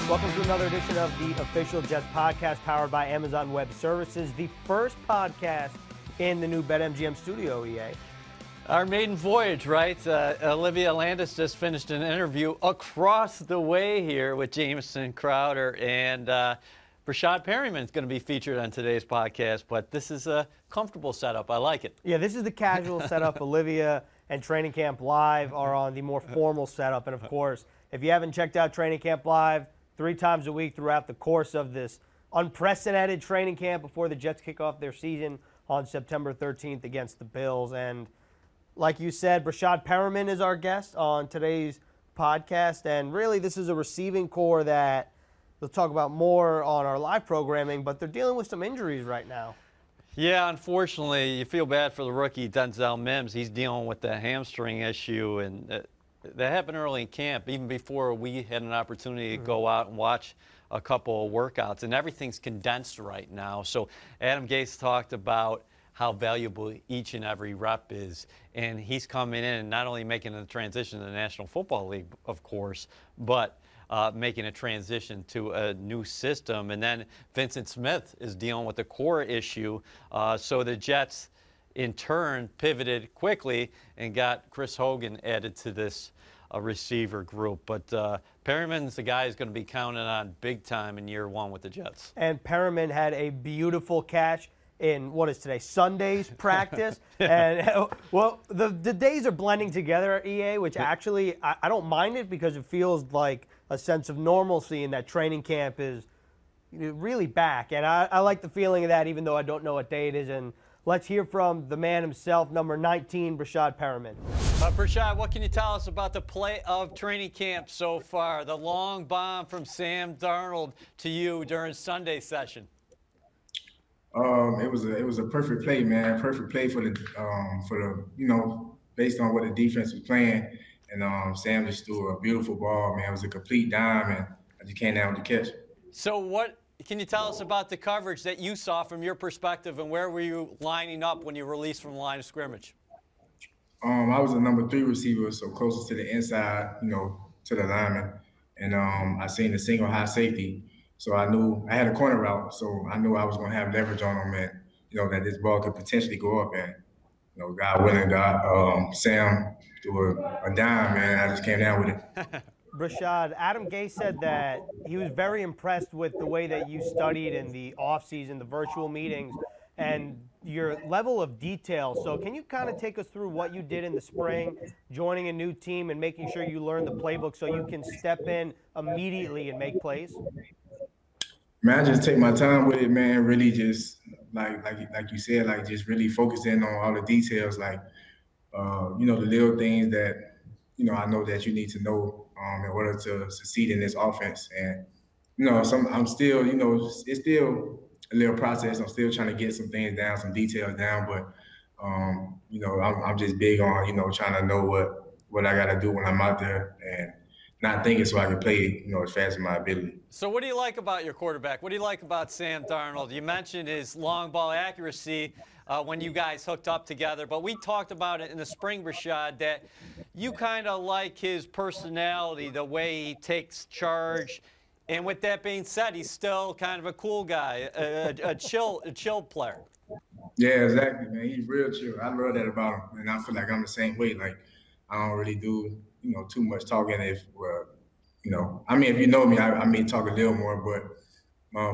Welcome to another edition of the Official Jets Podcast, powered by Amazon Web Services, the first podcast in the new BetMGM studio, EA. Our maiden voyage, right? Olivia Landis just finished an interview across the way here with Jamison Crowder, and Breshad Perriman is going to be featured on today's podcast, but this is a comfortable setup. I like it. Yeah, this is the casual setup. Olivia and Training Camp Live are on the more formal setup, and of course, if you haven't checked out Training Camp Live 3 times a week throughout the course of this unprecedented training camp before the Jets kick off their season on September 13th against the Bills. And like you said, Breshad Perriman is our guest on today's podcast. And really, this is a receiving core that we'll talk about more on our live programming, but they're dealing with some injuries right now. Yeah, unfortunately, you feel bad for the rookie, Denzel Mims. He's dealing with the hamstring issue, and that happened early in camp, even before we had an opportunity to go out and watch a couple of workouts. And everything's condensed right now. So Adam Gase talked about how valuable each and every rep is. And he's coming in and not only making a transition to the National Football League, of course, but making a transition to a new system. And then Vincent Smith is dealing with the core issue. So the Jets, in turn, pivoted quickly and got Chris Hogan added to this receiver group. But Perriman's the guy who's going to be counted on big time in year one with the Jets. And Perriman had a beautiful catch in, what is today, Sunday's practice. And, well, the days are blending together at EA, which actually I don't mind it because it feels like a sense of normalcy in that training camp is really back. And I like the feeling of that, even though I don't know what day it is. And let's hear from the man himself, number 19, Breshad Perriman. Breshad, what can you tell us about the play of training camp so far? The long bomb from Sam Darnold to you during Sunday session. It was a perfect play, man. Perfect play for the based on what the defense was playing, and Sam just threw a beautiful ball, man. It was a complete dime, and I just came down with the catch. So what can you tell us about the coverage that you saw from your perspective, and where were you lining up when you released from the line of scrimmage? I was a number 3 receiver, so closest to the inside, to the lineman. And I seen the single high safety. So I knew I had a corner route, so I knew I was going to have leverage on him, and, that this ball could potentially go up. And, God willing, Sam threw a dime, man. I just came down with it. Breshad, Adam Gase said that he was very impressed with the way that you studied in the offseason, the virtual meetings, and your level of detail. So can you kind of take us through what you did in the spring, joining a new team and making sure you learn the playbook so you can step in immediately and make plays? Man, I just take my time with it, man. Really just, like you said, just really focus in on all the details, the little things that, I know that you need to know in order to succeed in this offense. And, I'm still, it's still a little process. I'm still trying to get some things down, some details down, but, I'm just big on, trying to know what I got to do when I'm out there and not thinking so I can play, as fast as my ability. So what do you like about your quarterback? What do you like about Sam Darnold? You mentioned his long ball accuracy when you guys hooked up together, but we talked about it in the spring, Breshad, that you kind of like his personality, the way he takes charge. And with that being said, he's still kind of a cool guy, a chill player. Yeah, exactly, man. He's real chill. I love that about him, and I feel like I'm the same way. Like, I don't really do, too much talking. If you know me, I may talk a little more, but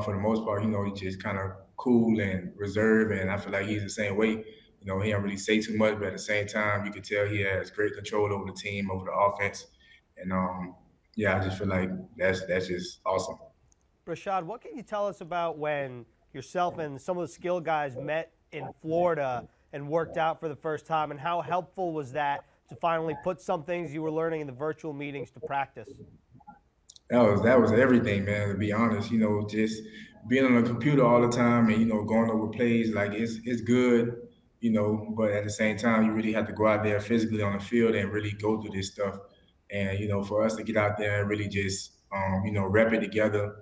for the most part, he's just kind of cool and reserved, and I feel like he's the same way. He don't really say too much, but at the same time, you can tell he has great control over the team, over the offense, and I just feel like that's just awesome. Breshad, what can you tell us about when yourself and some of the skill guys met in Florida and worked out for the first time, and how helpful was that to finally put some things you were learning in the virtual meetings to practice? That was everything, man, to be honest. Just being on the computer all the time and, going over plays, it's good, but at the same time, you really have to go out there physically on the field and really go through this stuff. And, for us to get out there and really just, rep it together,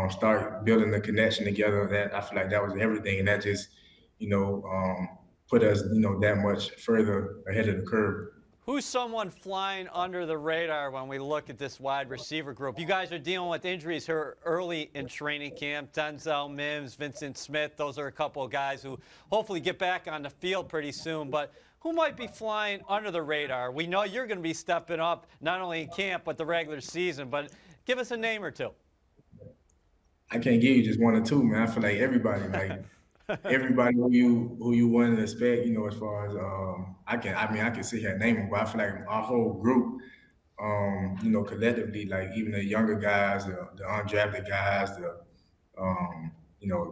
start building the connection together, that I feel like that was everything. And that just, put us, that much further ahead of the curve. Who's someone flying under the radar when we look at this wide receiver group? You guys are dealing with injuries here early in training camp. Denzel Mims, Vincent Smith, those are a couple of guys who hopefully get back on the field pretty soon. But who might be flying under the radar? We know you're going to be stepping up not only in camp but the regular season. But give us a name or two. I can't give you just one or two, man. I feel like everybody, everybody who you want to expect, as far as I can sit here and name them, but I feel like our whole group, collectively, like even the younger guys, the undrafted guys,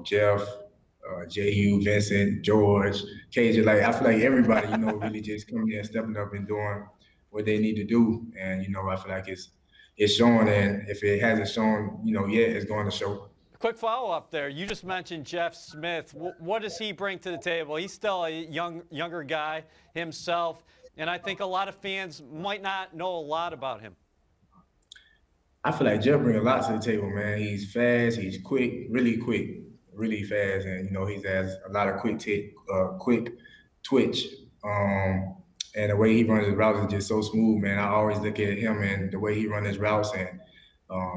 Jeff, J.U., Vincent, George, KJ, like I feel like everybody, really just coming in, stepping up and doing what they need to do, and I feel like it's showing, and if it hasn't shown, yet, it's going to show. Quick follow-up there. You just mentioned Jeff Smith. What does he bring to the table? He's still a younger guy himself, and I think a lot of fans might not know a lot about him. I feel like Jeff brings a lot to the table, man. He's fast, he's quick, really fast, and he has a lot of quick twitch. And the way he runs his routes is just so smooth, man. I always look at him and the way he runs his routes and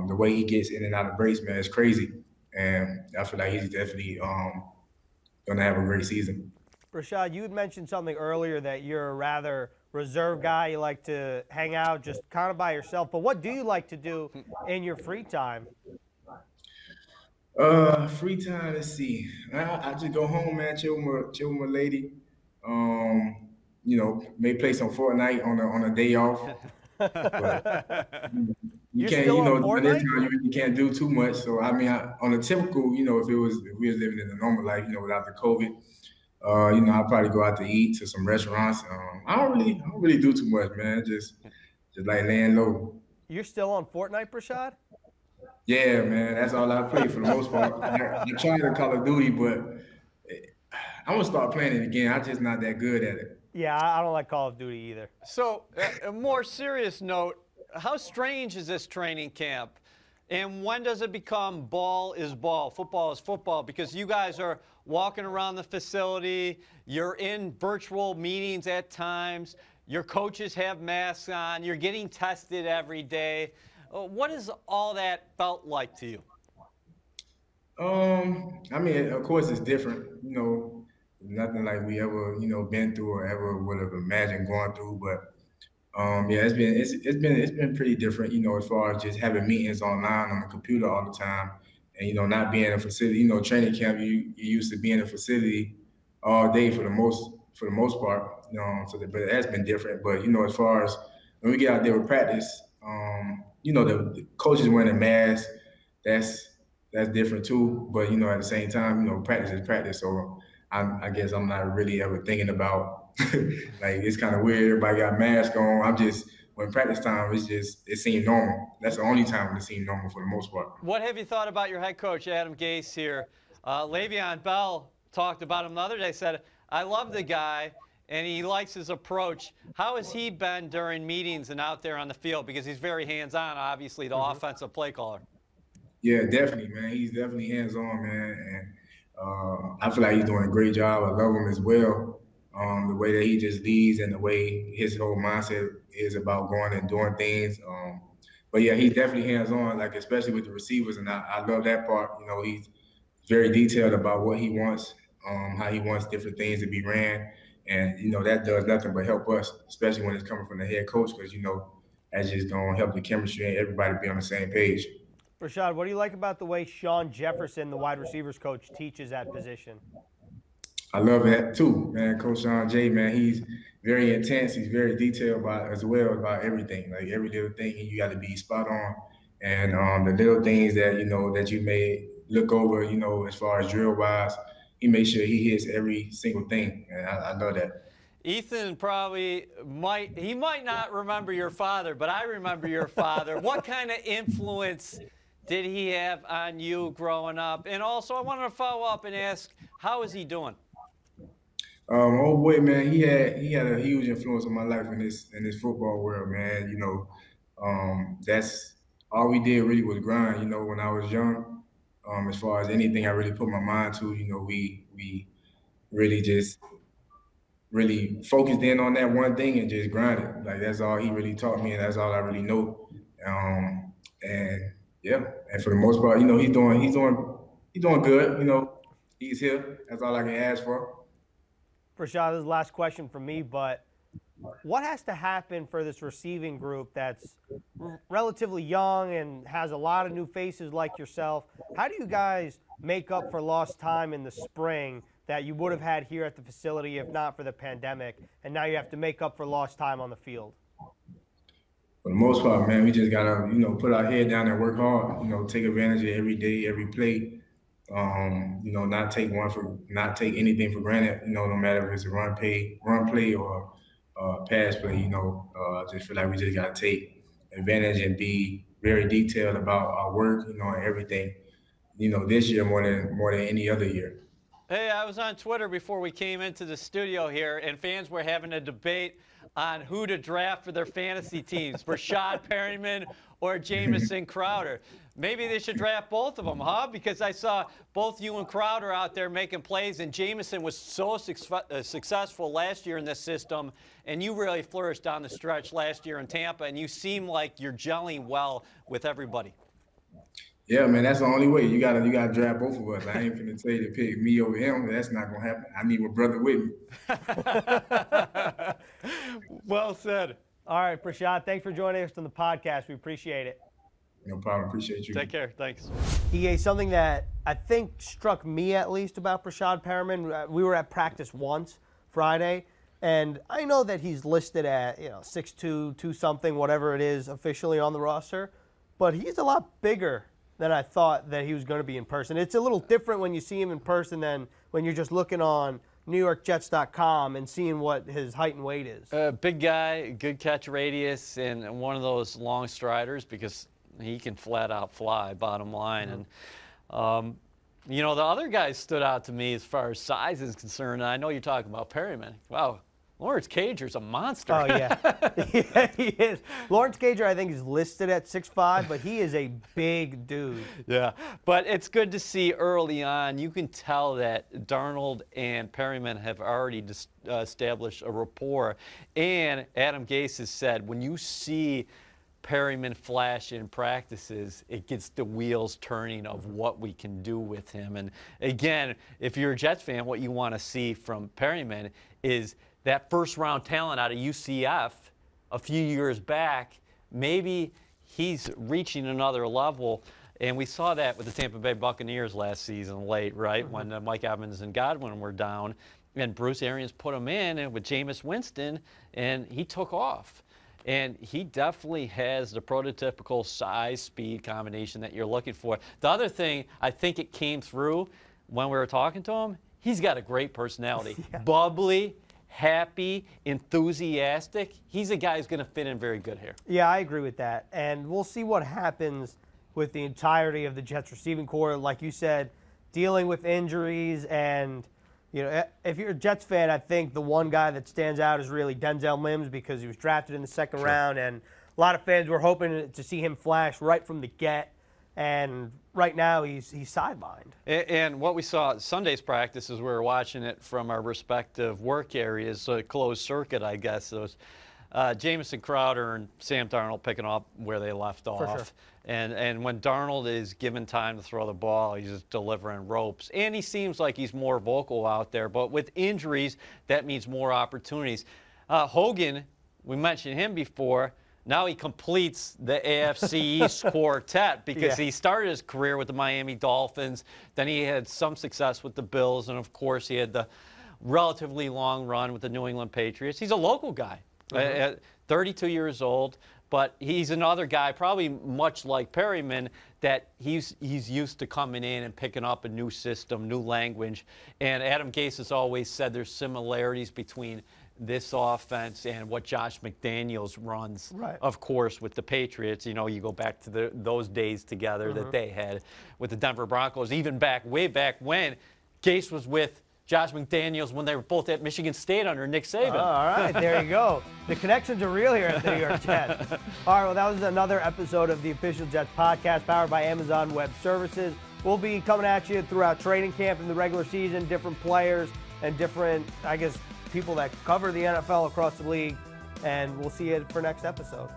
the way he gets in and out of breaks, man, it's crazy. And I feel like he's definitely going to have a great season. Breshad, you had mentioned something earlier that you're a rather reserved guy. You like to hang out just kind of by yourself. But what do you like to do in your free time? Free time, let's see. I just go home, man, chill with my lady. May play some Fortnite on a day off. But, you can't, during this time, you really can't do too much. So I mean, on a typical, if we was living in a normal life, without the COVID, I'd probably go out to eat to some restaurants. I don't really do too much, man. Just like laying low. You're still on Fortnite, Breshad? Yeah, man. That's all I play for the most part. I tried to Call of Duty, but I'm gonna start playing it again. I'm just not that good at it. Yeah, I don't like Call of Duty either. So, a more serious note, how strange is this training camp? And when does it become ball is ball, football is football? Because you guys are walking around the facility, you're in virtual meetings at times, your coaches have masks on, you're getting tested every day. What has all that felt like to you? I mean, of course it's different, nothing like we ever, been through or ever would have imagined going through. But yeah, it's been pretty different, as far as just having meetings online on the computer all the time, and not being in a facility. Training camp, you used to be in a facility all day for the most part. But it has been different. But as far as when we get out there with practice, the coaches wearing a mask, that's different too. But at the same time, practice is practice. So I guess I'm not really ever thinking about like it's kind of weird. Everybody got masks on. When practice time, it seemed normal. That's the only time it seemed normal for the most part. What have you thought about your head coach, Adam Gase here? Le'Veon Bell talked about him the other day, said, I love the guy, and he likes his approach. How has he been during meetings and out there on the field? Because he's very hands-on, obviously, the offensive play caller. Yeah, definitely, man. He's definitely hands-on, man. And I feel like he's doing a great job. I love him as well. The way that he just leads and the way his whole mindset is about going and doing things. But yeah, he's definitely hands-on, like especially with the receivers, and I love that part. He's very detailed about what he wants, how he wants different things to be ran, and that does nothing but help us, especially when it's coming from the head coach, because that's just gonna help the chemistry and everybody be on the same page. Breshad, what do you like about the way Sean Jefferson, the wide receivers coach, teaches that position? I love that too, man. Coach Sean J, man, he's very intense. He's very detailed about everything, like every little thing. You got to be spot on, and the little things that that you may look over, as far as drill wise, he makes sure he hits every single thing, and I love that. Ethan might not remember your father, but I remember your father. What kind of influence did he have on you growing up? And also, I wanted to follow up and ask, how is he doing? Oh boy, man, he had a huge influence on my life in this football world, man. That's all we did really was grind. When I was young, as far as anything I really put my mind to, we really just really focused in on that one thing and just grind it. Like that's all he really taught me, and that's all I really know. And yeah, and for the most part, he's doing good. He's here. That's all I can ask for. Breshad, this is the last question from me, but what has to happen for this receiving group that's relatively young and has a lot of new faces like yourself? How do you guys make up for lost time in the spring that you would have had here at the facility if not for the pandemic, and now you have to make up for lost time on the field? For the most part, man, we just gotta, put our head down and work hard. Take advantage of every day, every play. Not take anything for granted. No matter if it's a run play or pass play. I just feel like we just gotta take advantage and be very detailed about our work. And everything. This year more than any other year. Hey, I was on Twitter before we came into the studio here, and fans were having a debate on who to draft for their fantasy teams, Breshad Perriman or Jamison Crowder. Maybe they should draft both of them, huh? Because I saw both you and Crowder out there making plays, and Jamison was so successful last year in this system, and you really flourished down the stretch last year in Tampa, and you seem like you're gelling well with everybody. Yeah, man, that's the only way. You gotta draft both of us. I ain't finna tell you to pick me over him. That's not gonna happen. I need my brother with me. Well said. All right, Breshad, thanks for joining us on the podcast. We appreciate it. No problem. Appreciate you. Take care. Thanks. Something that I think struck me at least about Breshad Perriman, we were at practice once Friday, and I know that he's listed at 6'2", 2-something, whatever it is officially on the roster, but he's a lot bigger than I thought that he was going to be in person. It's a little different when you see him in person than when you're just looking on NewYorkJets.com and seeing what his height and weight is. Big guy, good catch radius, and one of those long striders because he can flat out fly, bottom line. And, the other guys stood out to me as far as size is concerned. And I know you're talking about Perriman. Wow. Lawrence Cager's a monster. Oh, yeah. Yeah, he is. Lawrence Cager, I think, is listed at 6'5", but he is a big dude. Yeah, but it's good to see early on. You can tell that Darnold and Perriman have already established a rapport. And Adam Gase has said, when you see Perriman flash in practices, it gets the wheels turning of what we can do with him. And, again, if you're a Jets fan, what you want to see from Perriman is that first-round talent out of UCF a few years back. Maybe he's reaching another level, and we saw that with the Tampa Bay Buccaneers last season late, right, when Mike Evans and Godwin were down, and Bruce Arians put him in and with Jameis Winston, and he took off. And he definitely has the prototypical size-speed combination that you're looking for. The other thing, I think it came through when we were talking to him, he's got a great personality. Yeah. Bubbly, happy, enthusiastic. He's a guy who's going to fit in very good here. Yeah, I agree with that. And we'll see what happens with the entirety of the Jets receiving corps. Like you said, dealing with injuries. And, if you're a Jets fan, I think the one guy that stands out is really Denzel Mims because he was drafted in the second round. And a lot of fans were hoping to see him flash right from the get. And right now he's sidelined. And what we saw at Sunday's practice is we were watching it from our respective work areas, so a closed circuit, I guess. Those Jamison Crowder and Sam Darnold picking up where they left off. For sure. And when Darnold is given time to throw the ball, he's just delivering ropes. And he seems like he's more vocal out there. But with injuries, that means more opportunities. Hogan, we mentioned him before. Now he completes the AFC East quartet because he started his career with the Miami Dolphins. Then he had some success with the Bills. And, of course, he had the relatively long run with the New England Patriots. He's a local guy, 32 years old. But he's another guy, probably much like Perriman, that he's used to coming in and picking up a new system, new language. And Adam Gase has always said there's similarities between this offense and what Josh McDaniels runs, of course, with the Patriots. You go back to those days together that they had with the Denver Broncos, even way back when Gase was with Josh McDaniels when they were both at Michigan State under Nick Saban. All right, there you go. The connections are real here at the New York Jets. All right, well, that was another episode of the Official Jets podcast powered by Amazon Web Services. We'll be coming at you throughout training camp and the regular season, different players and different, people that cover the NFL across the league. And we'll see you for next episode.